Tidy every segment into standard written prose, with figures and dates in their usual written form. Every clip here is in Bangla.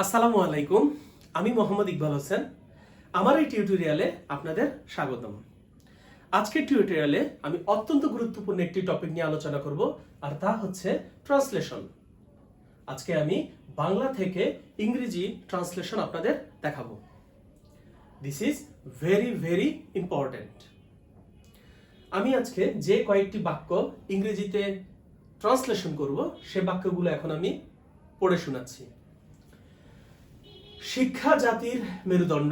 আসসালামু আলাইকুম, আমি মোহাম্মদ ইকবাল হোসেন। আমার এই টিউটোরিয়ালে আপনাদের স্বাগতম। আজকের টিউটোরিয়ালে আমি অত্যন্ত গুরুত্বপূর্ণ একটি টপিক নিয়ে আলোচনা করব, আর তা হচ্ছে ট্রান্সলেশন। আজকে আমি বাংলা থেকে ইংরেজি ট্রান্সলেশন আপনাদের দেখাবো। This is very very important. আমি আজকে যে কয়েকটি বাক্য ইংরেজিতে ট্রান্সলেশন করব, সে বাক্যগুলো এখন আমি পড়ে শোনাচ্ছি। শিক্ষা জাতির মেরুদণ্ড।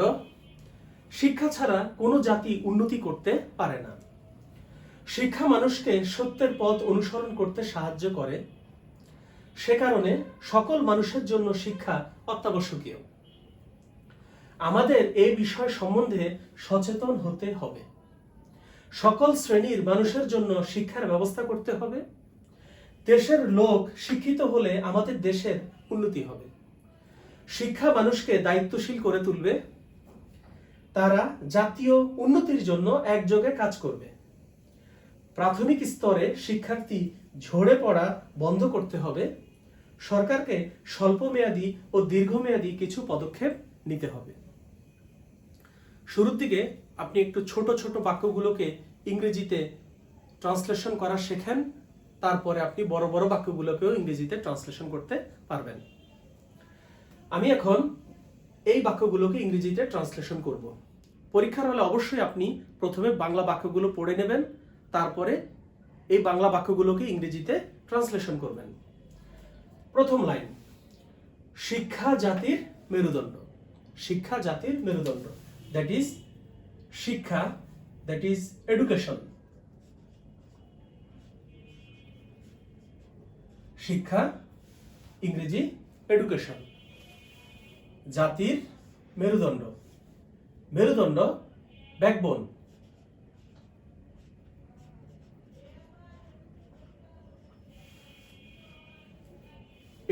শিক্ষা ছাড়া কোনো জাতি উন্নতি করতে পারে না। শিক্ষা মানুষকে সত্যের পথ অনুসরণ করতে সাহায্য করে। সে কারণে সকল মানুষের জন্য শিক্ষা অত্যাবশ্যকীয়। আমাদের এই বিষয় সম্বন্ধে সচেতন হতে হবে। সকল শ্রেণীর মানুষের জন্য শিক্ষার ব্যবস্থা করতে হবে। দেশের লোক শিক্ষিত হলে আমাদের দেশের উন্নতি হবে। শিক্ষা মানুষকে দায়িত্বশীল করে তুলবে। তারা জাতীয় উন্নতির জন্য একযোগে কাজ করবে। প্রাথমিক স্তরে শিক্ষার্থী ঝরে পড়া বন্ধ করতে হবে। সরকারকে স্বল্পমেয়াদী ও দীর্ঘমেয়াদী কিছু পদক্ষেপ নিতে হবে। শুরুর দিকে আপনি একটু ছোট ছোট বাক্যগুলোকে ইংরেজিতে ট্রান্সলেশন করা শেখেন, তারপরে আপনি বড় বড় বাক্যগুলোকেও ইংরেজিতে ট্রান্সলেশন করতে পারবেন। আমি এখন এই বাক্যগুলোকে ইংরেজিতে ট্রান্সলেশন করব। পরীক্ষার হলে অবশ্যই আপনি প্রথমে বাংলা বাক্যগুলো পড়ে নেবেন, তারপরে এই বাংলা বাক্যগুলোকে ইংরেজিতে ট্রান্সলেশন করবেন। প্রথম লাইন, শিক্ষা জাতির মেরুদণ্ড। শিক্ষা জাতির মেরুদণ্ড, দ্যাট ইজ শিক্ষা, দ্যাট ইজ এডুকেশন। শিক্ষা ইংরেজি এডুকেশন। জাতির মেরুদণ্ড, মেরুদণ্ড ব্যাকবোন।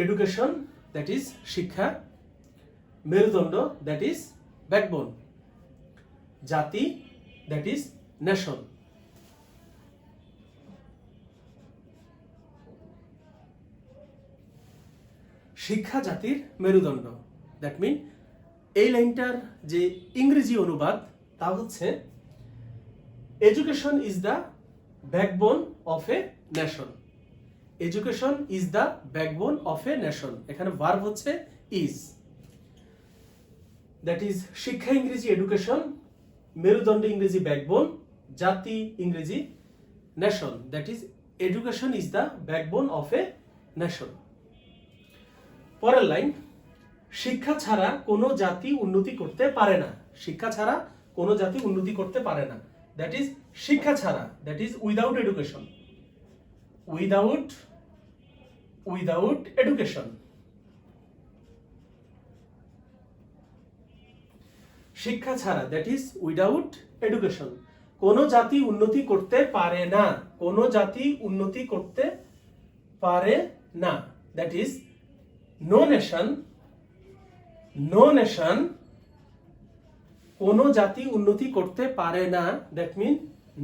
এডুকেশন, দ্যাট ইজ শিক্ষা। মেরুদণ্ড, দ্যাট ইজ ব্যাকবোন। জাতি, দ্যাট ইজ নেশন। শিক্ষা জাতির মেরুদণ্ড, দ্যাট মিন এই লাইনটার যে ইংরেজি অনুবাদ তা হচ্ছে education is the backbone of a nation. Education is the backbone of a nation. এখানে ভার্ব হচ্ছে ইজ। দ্যাট ইজ শিক্ষা ইংরেজি এডুকেশন, মেরুদণ্ড ইংরেজি ব্যাকবোন, জাতি ইংরেজি nation. That is education is the backbone of a nation. পরের লাইন, শিক্ষা ছাড়া কোনো জাতি উন্নতি করতে পারে না। শিক্ষা ছাড়া কোনো জাতি উন্নতি করতে পারে না। দ্যাট ইজ শিক্ষা ছাড়া, that is without education. Without education. শিক্ষা ছাড়া, দ্যাট ইজ উইদাউট এডুকেশন। কোনো জাতি উন্নতি করতে পারে না। কোনো জাতি উন্নতি করতে পারে না। That is no nation. No nation, কোনো জাতি উন্নতি করতে পারে না। That mean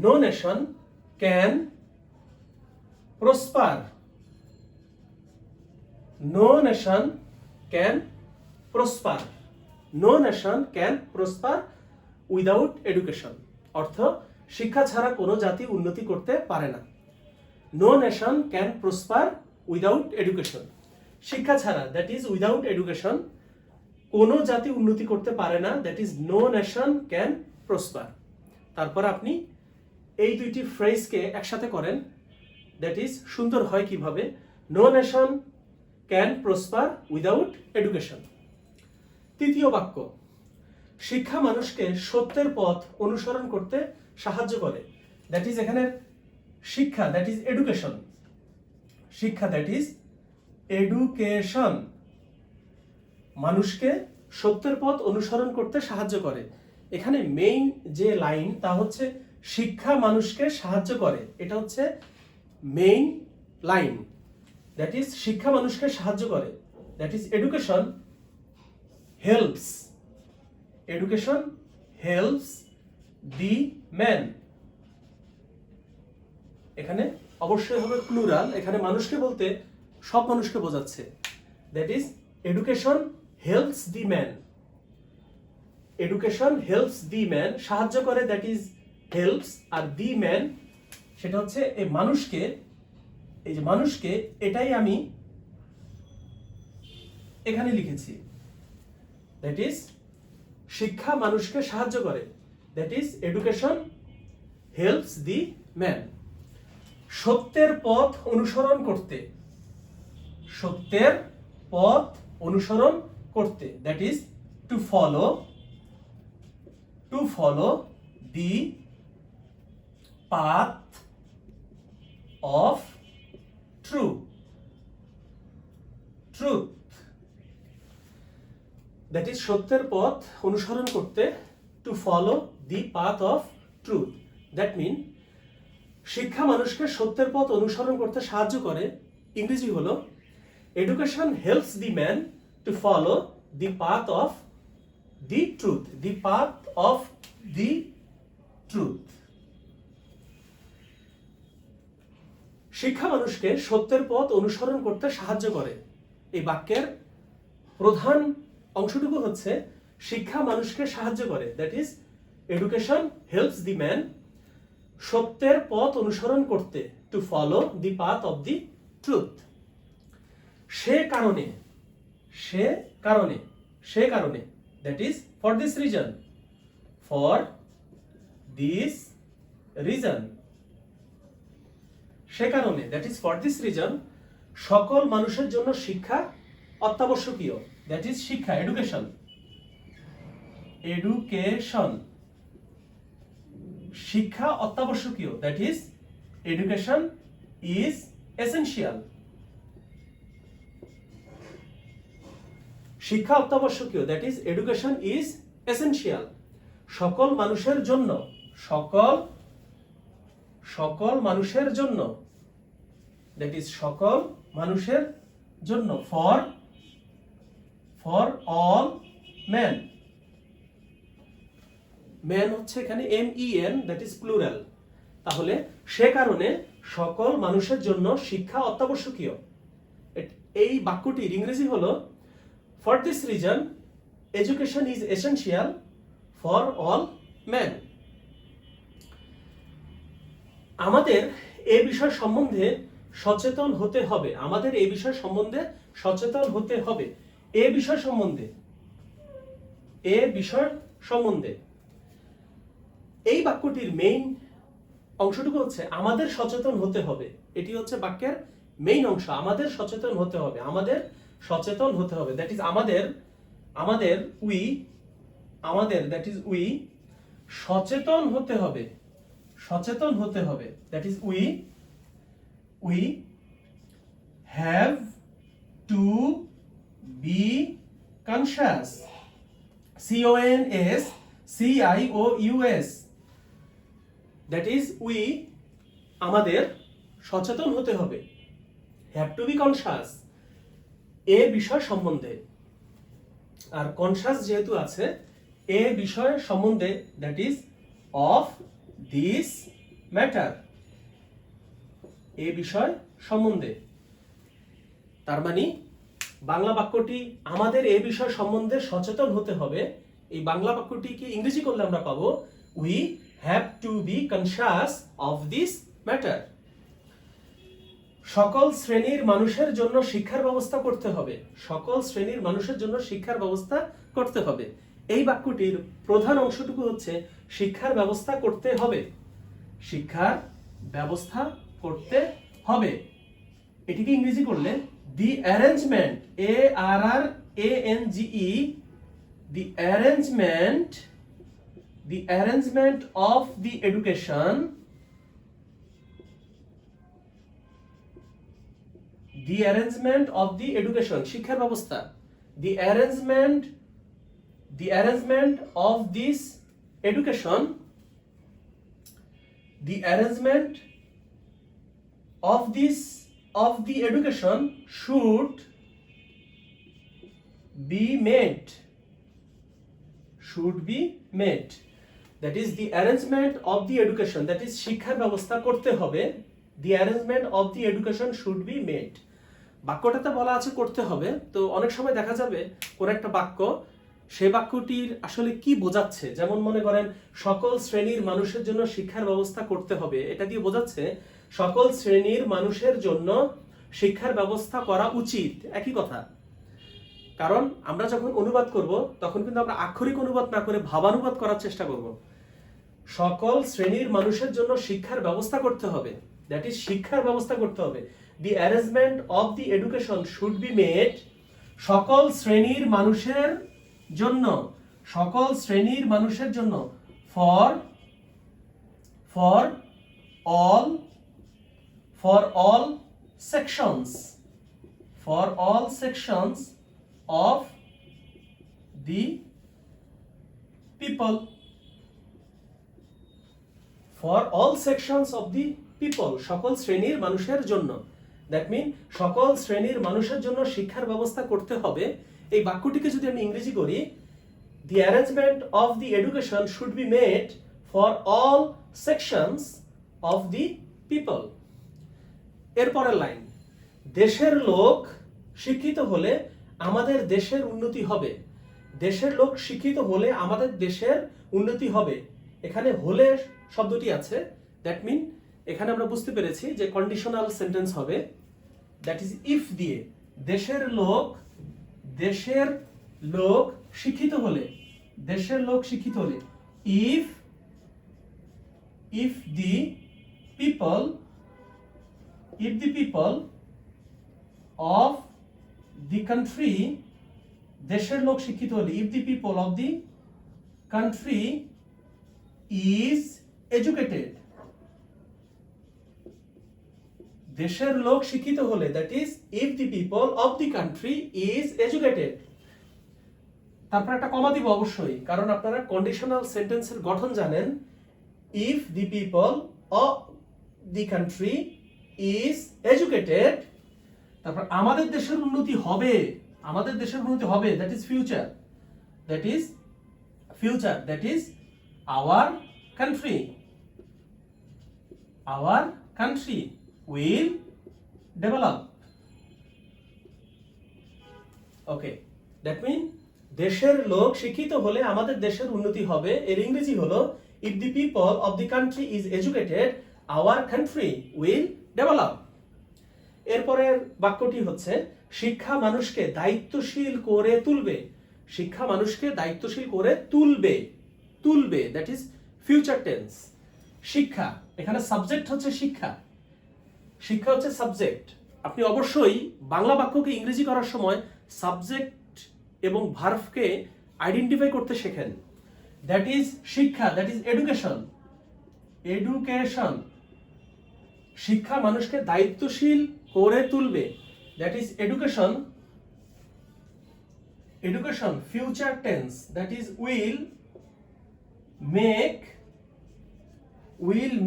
no nation can prosper. No nation can prosper. No nation can prosper without education. অর্থ, শিক্ষা ছাড়া কোনো জাতি উন্নতি করতে পারে না। No nation can prosper without education. শিক্ষা ছাড়া, দ্যাট ইজ উইদাউট এডুকেশন, কোনো জাতি উন্নতি করতে পারে না। That is no nation can prosper. তারপর আপনি এই দুইটি ফ্রেজকে একসাথে করেন, দ্যাট ইজ সুন্দর হয় কিভাবে, no nation can prosper without education. তৃতীয় বাক্য, শিক্ষা মানুষকে সত্যের পথ অনুসরণ করতে সাহায্য করে। দ্যাট ইজ এখানে শিক্ষা, দ্যাট ইজ এডুকেশন। শিক্ষা, দ্যাট ইজ এডুকেশন, মানুষকে সত্যের পথ অনুসরণ করতে সাহায্য করে। এখানে মেইন যে লাইন তা হচ্ছে শিক্ষা মানুষকে সাহায্য করে। এটা হচ্ছে মেইন লাইন। দ্যাট ইজ শিক্ষা মানুষকে সাহায্য করে। That is education helps. Education helps the man. এখানে অবশ্যই হবে প্লুরাল, এখানে মানুষকে বলতে সব মানুষকে বোঝাচ্ছে। That is education helps the man, education helps the man, সাহায্য করে, দ্যাট ইজ হেল্পস, আর দি ম্যান সেটা হচ্ছে এই মানুষকে, এই যে মানুষকে, এটাই আমি এখানে লিখেছি, দ্যাট ইজ শিক্ষা মানুষকে সাহায্য করে, that is education helps the man. সত্যের পথ অনুসরণ করতে, সত্যের পথ অনুসরণ করতে, that is to follow, to follow the path of truth, that is সত্যের পথ অনুসরণ করতে, to follow the path of truth, that mean শিক্ষা মানুষকে সত্যের পথ অনুসরণ করতে সাহায্য করে, ইংরেজি হলো education helps the man to follow the path of the truth, the path of the truth. শিক্ষা মানুষকে সত্যের পথ অনুসরণ করতে সাহায্য করে, এই বাক্যের প্রধান অংশটুকু হচ্ছে শিক্ষা মানুষকে সাহায্য করে, that is education helps the man সত্যের পথ অনুসরণ করতে, to follow the path of the truth. সে কারণে, সে কারণে, সে কারণে, that is for this reason, for this reason, সে কারণে, that is for this reason সকল মানুষের জন্য শিক্ষা অত্যাবশ্যকীয়, দ্যাট ইজ শিক্ষা, এডুকেশন, এডুকেশন, শিক্ষা অত্যাবশ্যকীয়, that is education is essential, শিক্ষা অত্যাবশ্যকীয়, that is education is essential, সকল মানুষের জন্য, সকল মানুষের জন্য, দ্যাট ইজ সকল মানুষের জন্য, ফর অল ম্যান, ম্যান হচ্ছে এখানে MEN, দ্যাট ইজ প্লুরাল, তাহলে সে কারণে সকল মানুষের জন্য শিক্ষা অত্যাবশ্যকীয়। এই বাক্যটির ইংরেজি হলো for this reason education is essential for all man. আমাদের এই বিষয় সম্বন্ধে সচেতন হতে হবে, আমাদের এই বিষয় সম্বন্ধে সচেতন হতে হবে, এ বিষয় সম্বন্ধে, এ বিষয় সম্বন্ধে। এই বাক্যটির মেইন অংশটুকু হচ্ছে আমাদের সচেতন হতে হবে, এটি হচ্ছে বাক্যের মেইন অংশ, আমাদের সচেতন হতে হবে, আমাদের সচেতন হতে হবে, দ্যাট ইজ আমাদের আমাদের দ্যাট ইজ সচেতন হতে হবে, সচেতন হতে হবে, that is we have to be conscious, CONSCIOUS, that is আমাদের সচেতন হতে হবে, have to be conscious এ বিষয় সম্বন্ধে, আর কনসাস যেহেতু আছে এ বিষয় সম্বন্ধে, that is of this matter, এ বিষয় সম্বন্ধে, তার মানে বাংলা বাক্যটি আমাদের এ বিষয় সম্বন্ধে সচেতন হতে হবে, এই বাংলা বাক্যটিকে ইংরেজি করলে আমরা পাবো we have to B conscious of this matter. সকল শ্রেণীর মানুষের জন্য শিক্ষার ব্যবস্থা করতে হবে, সকল শ্রেণীর মানুষের জন্য শিক্ষার ব্যবস্থা করতে হবে, এই বাক্যটির প্রধান অংশটুকু হচ্ছে শিক্ষার ব্যবস্থা করতে হবে, শিক্ষার ব্যবস্থা করতে হবে। এটিকে ইংরেজি করলে দি arrangement, ARRANGE, the arrangement of the education, the arrangement of the education, শিক্ষার ব্যবস্থা, the arrangement of this education, the arrangement of the education should be made, that is the arrangement of the education, that is শিক্ষার ব্যবস্থা করতে হবে, the arrangement of the education should be made, বাক্যটাতে বলা আছে করতে হবে, তো অনেক সময় দেখা যাবে কোন একটা বাক্য, সেই বাক্যটির আসলে কি বোঝাচ্ছে, যেমন মনে করেন সকল শ্রেণীর মানুষের জন্য শিক্ষার ব্যবস্থা করতে হবে, এটা দিয়ে বোঝাচ্ছে সকল শ্রেণীর মানুষের জন্য শিক্ষার ব্যবস্থা করা উচিত, একই কথা। কারণ আমরা যখন অনুবাদ করব তখন কিন্তু আমরা আক্ষরিক অনুবাদ না করে ভাবানুবাদ করার চেষ্টা করব। সকল শ্রেণীর মানুষের জন্য শিক্ষার ব্যবস্থা করতে হবে, দ্যাট ইজ শিক্ষার ব্যবস্থা করতে হবে। The arrangement of the education should be made, সকল শ্রেণীর মানুষের জন্য, সকল শ্রেণীর মানুষের জন্য, for all sections, for all sections of the people, for all sections of the people, সকল শ্রেণীর মানুষের জন্য। দ্যাট মিন সকল শ্রেণীর মানুষের জন্য শিক্ষার ব্যবস্থা করতে হবে। এই বাক্যটিকে যদি আমি ইংরেজি করি, the arrangement of the education should be made for all sections of the people. এরপরের লাইন, দেশের লোক শিক্ষিত হলে আমাদের দেশের উন্নতি হবে, দেশের লোক শিক্ষিত হলে আমাদের দেশের উন্নতি হবে। এখানে হলে শব্দটি আছে, দ্যাট মিন এখানে আমরা বুঝতে পেরেছি যে কন্ডিশনাল সেন্টেন্স হবে, দ্যাট ইজ ইফ দিয়ে। দেশের লোক শিক্ষিত হলে, দেশের লোক শিক্ষিত হলে, if the people of the country, দেশের লোক শিক্ষিত হলে, if the people of the country is educated, দেশের লোক শিক্ষিত হলে, that is if the people of the country is educated. তারপর একটা কমা দিব অবশ্যই, কারণ আপনারা কন্ডিশনাল সেন্টেন্সের গঠন জানেন। If the people of the country is educated, তারপর আমাদের দেশের উন্নতি হবে, আমাদের দেশের উন্নতি হবে, that is future, that is future, that is our country will develop. Okay, that mean দেশের লোক শিক্ষিত হলে আমাদের দেশের উন্নতি হবে, এর ইংরেজি হলো if the people of the country is educated our country will develop. এরপরের বাক্যটি হচ্ছে শিক্ষা মানুষকে দায়িত্বশীল করে তুলবে, শিক্ষা মানুষকে দায়িত্বশীল করে তুলবে, দ্যাট ইজ ফিউচার টেন্স। শিক্ষা, এখানে সাবজেক্ট হচ্ছে শিক্ষা, শিক্ষা হচ্ছে সাবজেক্ট। আপনি অবশ্যই বাংলা বাক্যকে ইংরেজি করার সময় সাবজেক্ট এবং ভার্বকে আইডেন্টিফাই করতে শেখেন। দ্যাট ইজ শিক্ষা, দ্যাট ইজ এডুকেশন, শিক্ষা মানুষকে দায়িত্বশীল করে তুলবে, that is education, future tense, that is will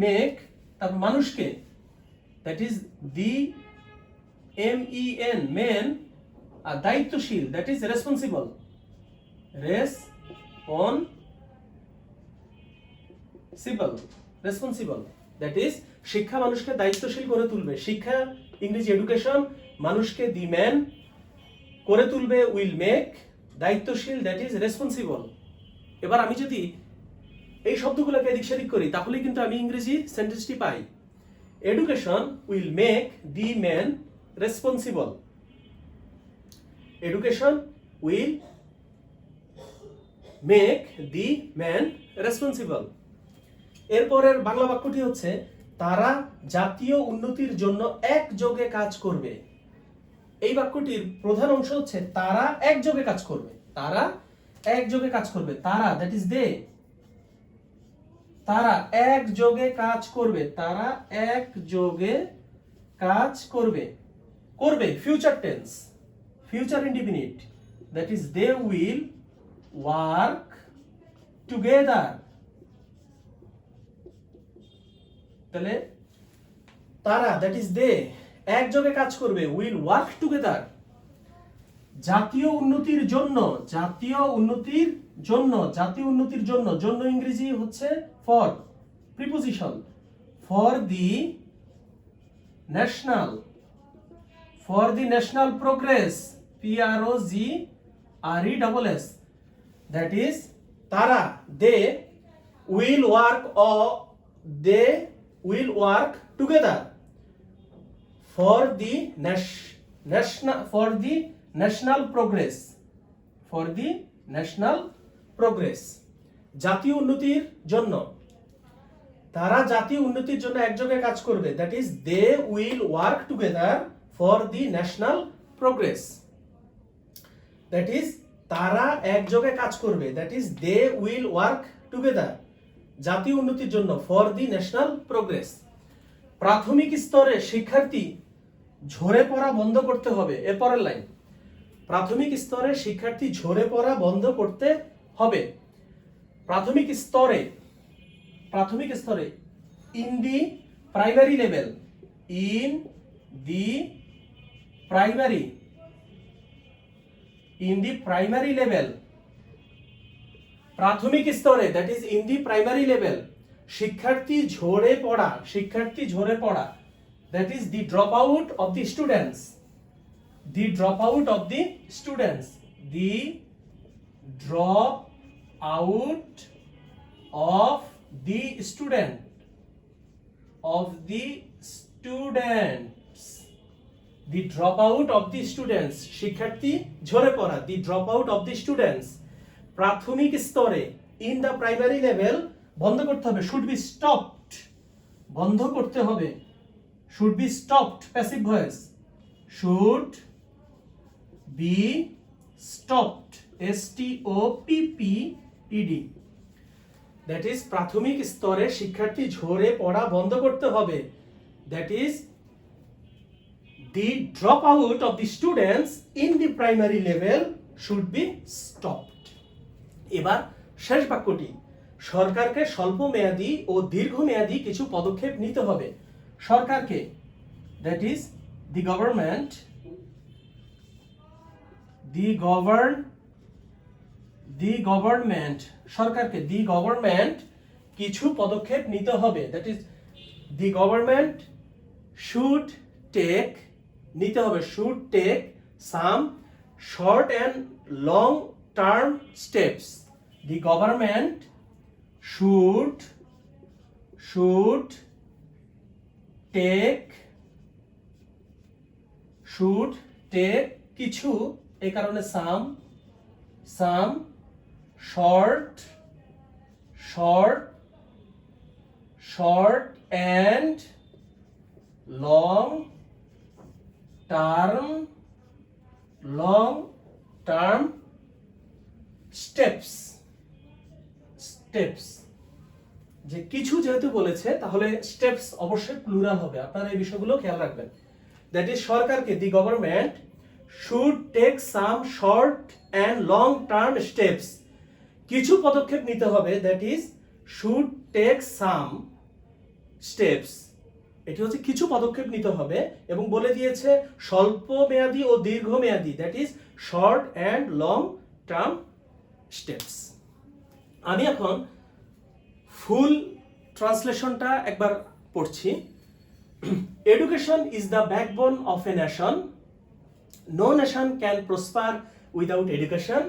make, তারপর মানুষকে, দ্যাট ইজ দি মেন, আর দায়িত্বশীল, that is responsible, that is শিক্ষা মানুষকে দায়িত্বশীল করে তুলবে। শিক্ষা ইংরেজি এডুকেশন, মানুষকে দি ম্যান, করে তুলবে উইল মেক, দায়িত্বশীল দ্যাট ইজ রেসপন্সিবল। এবার আমি যদি এই শব্দগুলোকে এদিক সেদিক করি তাহলে কিন্তু আমি ইংরেজি সেন্টেন্সটি পাই। Education will make the man responsible, education will make the man responsible. এরপরের বাংলা বাক্যটি হচ্ছে তারা জাতীয় উন্নতির জন্য একযোগে কাজ করবে। এই বাক্যটির প্রধান অংশ হচ্ছে তারা একযোগে কাজ করবে, তারা একযোগে কাজ করবে, তারা দ্যাট ইজ দে, তারা একযোগে কাজ করবে, তারা একযোগে কাজ করবে, করবে future tense, future indefinite, that is they will work together. তাহলে তারা দ্যাট ইজ দে একযোগে কাজ করবে, উইল ওয়ার্ক টুগেদার। জাতীয় উন্নতির জন্য, জাতীয় উন্নতির জন্য, জাতীয় উন্নতির জন্য, জন্য ইংরেজি হচ্ছে for, preposition, for the national, for the national progress, PROGRESS, that is তারা, they will work together for the national progress, জাতীয় উন্নতির জন্য। তারা জাতীয় উন্নতির জন্য একযোগে কাজ করবে, that is they will work together for the national progress. That is তারা একযোগে কাজ করবে, that is they will work together, জাতীয় উন্নতির জন্য, ফর দি ন্যাশনাল প্রোগ্রেস। প্রাথমিক স্তরে শিক্ষার্থী ঝরে পড়া বন্ধ করতে হবে। এরপরের লাইন, প্রাথমিক স্তরে শিক্ষার্থী ঝরে পড়া বন্ধ করতে হবে। প্রাথমিক স্তরে ইন দি প্রাইমারি লেভেল, প্রাথমিক স্তরে, that is in the primary level, শিক্ষার্থী ঝরে পড়া, that is the drop out of the students, the dropout of the students, the dropout of the students, শিক্ষার্থী ঝরে পড়া, the dropout of the students, প্রাথমিক স্তরে in the primary level বন্ধ করতে হবে, should be stopped, বন্ধ করতে হবে, should be stopped, passive voice, should be stopped, STOPPED, that is প্রাথমিক স্তরে শিক্ষার্থী ঝরে পড়া বন্ধ করতে হবে, that is the dropout of the students in the primary level should be stopped. এবার শেষ বাক্যটি, সরকারকে স্বল্প মেয়াদী ও দীর্ঘমেয়াদী কিছু পদক্ষেপ নিতে হবে। সরকারকে, that is the government, সরকারকে, the government কিছু পদক্ষেপ নিতে হবে, that is the government should take, নিতে হবে, should take some short and long term steps, the government should take কিছু, এই কারণে some short and long term steps, যে কিছু যেহেতু বলেছে তাহলে স্টেপস অবশ্যই প্লুরাল হবে, আপনারা এই বিষয়গুলো খেয়াল রাখবেন। দ্যাট ইজ সরকারকে, the government should take some short and long term steps, কিছু পদক্ষেপ নিতে হবে, that is should take some steps, এটি হচ্ছে কিছু পদক্ষেপ নিতে হবে, এবং বলে দিয়েছে স্বল্প মেয়াদী ও দীর্ঘমেয়াদী, that is short and long term steps. আমি এখন ফুল ট্রান্সলেশনটা একবার পড়ছি। Education is the backbone of a nation, no nation can prosper without education.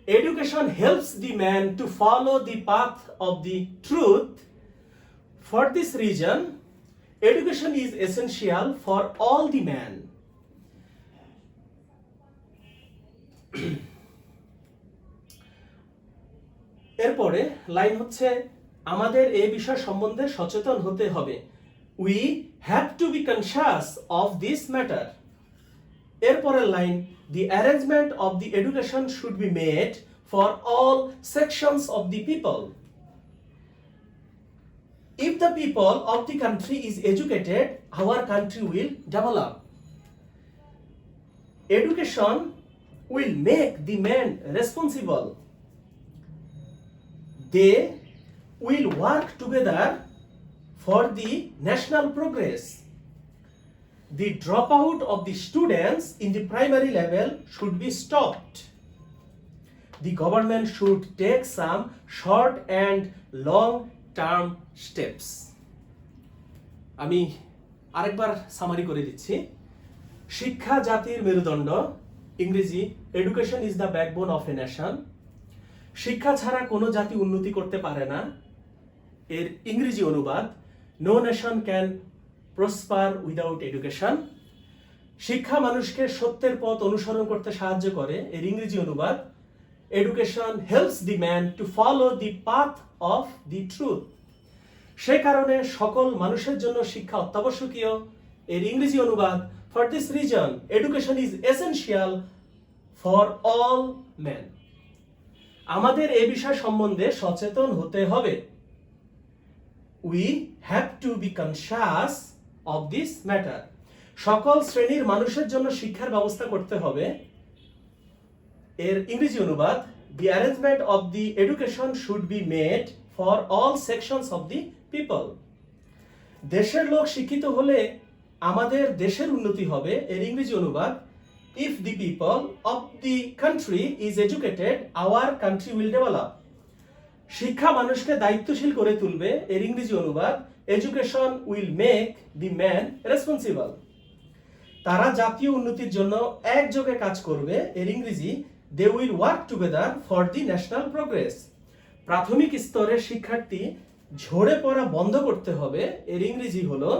Education helps the man to follow the path of the truth. For this reason, education is essential for all the men. এরপরে লাইন হচ্ছে, আমাদের এই বিষয় সম্বন্ধে সচেতন হতে হবে, we have to be conscious of this matter. এরপরের line, the arrangement of the education should be made for all sections of the people. If the people of the country is educated, our country will develop. Education will make the men responsible. They will work together for the national progress. The dropout of the students in the primary level should be stopped. The government should take some short and long term steps. আমি আরেকবার সামারি করে দিচ্ছি। শিক্ষা জাতির মেরুদণ্ড, ইংরেজি education is the backbone of a nation. শিক্ষা ছাড়া কোনো জাতি উন্নতি করতে পারে না, এর ইংরেজি অনুবাদ no nation can prosper without education. শিক্ষা মানুষকে সত্যের পথ অনুসরণ করতে সাহায্য করে, এর ইংরেজি অনুবাদ education helps the man to follow the path of the truth. সে কারণে সকল মানুষের জন্য শিক্ষা অত্যাবশ্যকীয়, এর ইংরেজি অনুবাদ for this reason education is essential for all men. আমাদের এই বিষয় সম্বন্ধে সচেতন হতে হবে। We have to be conscious of this matter. সকল শ্রেণীর মানুষের জন্য শিক্ষার ব্যবস্থা করতে হবে, এর ইংরেজি অনুবাদ the arrangement of the education should be made for all sections of the people. দেশের লোক শিক্ষিত হলে আমাদের দেশের উন্নতি হবে, এর ইংরেজি অনুবাদ if the people of the country is educated our country will develop. শিক্ষা মানুষকে দায়িত্বশীল করে তুলবে, এর ইংরেজি অনুবাদ education will make the man responsible. তারা জাতীয় উন্নতির জন্য একযোগে কাজ করবে, এর ইংরেজি they will work together for the national progress. প্রাথমিক স্তরের শিক্ষার্থী ঝরে পড়া বন্ধ করতে হবে, এর ইংরেজি হলো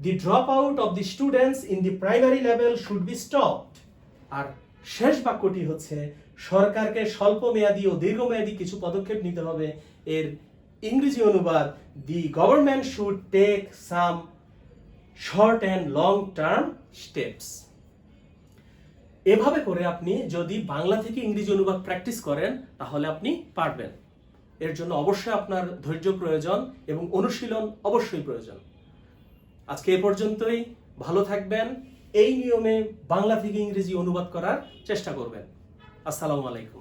the drop out of the students in the primary level should be stopped. আর শেষ বাক্যটি হচ্ছে সরকারকে স্বল্প মেয়াদী ও দীর্ঘমেয়াদী কিছু পদক্ষেপ নিতে হবে, এর ইংরেজি অনুবাদ the government should take some short and long term steps. এভাবে করে আপনি যদি বাংলা থেকে ইংরেজি অনুবাদ প্র্যাকটিস করেন তাহলে আপনি পারবেন। এর জন্য অবশ্যই আপনার ধৈর্য প্রয়োজন এবং অনুশীলন অবশ্যই প্রয়োজন। আজকে এ পর্যন্তই। ভালো থাকবেন, এই নিয়মে বাংলা থেকে ইংরেজি অনুবাদ করার চেষ্টা করবেন। আসসালামু আলাইকুম।